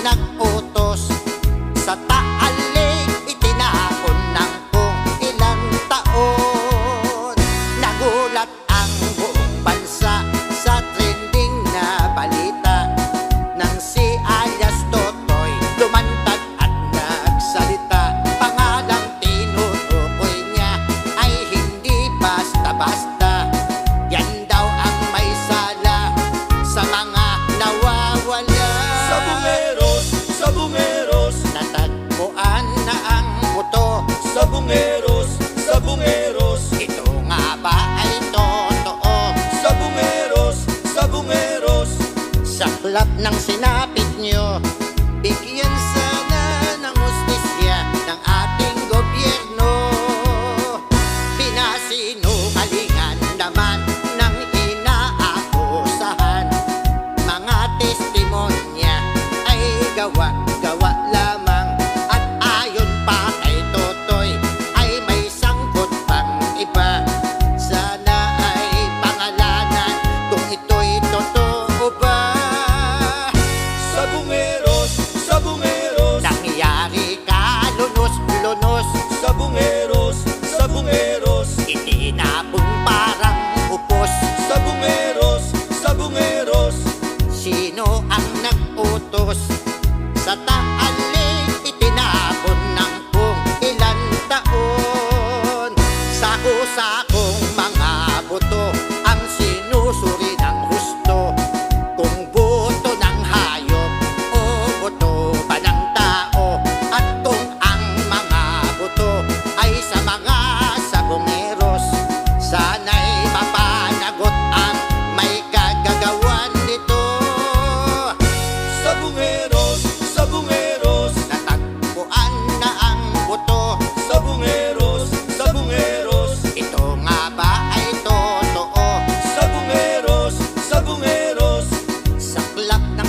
nag-utos sa taalik, itinapon ng kung ilang taon. Nagulat ang buong bansa sa trending na balita nang si alias Totoy lumantad at nagsalita. Pangalang tinutukoy niya ay hindi basta-basta. Yan daw ang may sala sa mga nawawala. Sabungeros, natagpuan na ang buto. sabungeros, Ito nga ba ay totoo? sabungeros, Saklap ng sinapit nyo, bigyan sana ng hustisya ng ating gobyerno. Pinasinungalingan naman ng inaakusahan. Mga testimonya ay gawa lamang. At ayon pa kay Totoy ay may sangkot pang iba. Sana ay pangalanan kung ito'y totoo ba. sabungeros, Nangyari ka lunos-lunos, sabungeros, itinapong parang upos. sabungeros, Sino ang nag-utos sa taalik, itinapon ng kung ilan taon. Sako-sakong mga buto ang sinusuri ng husto. Kung buto ng hayop o buto pa ng tao, at kung ang mga buto ay sa mga sabungeros, sana'y mapanagot ang may kagagawan nito. sabungeros, Natagpuan na ang buto. sabungeros, Ito nga ba ay totoo? sabungeros, Saklap ng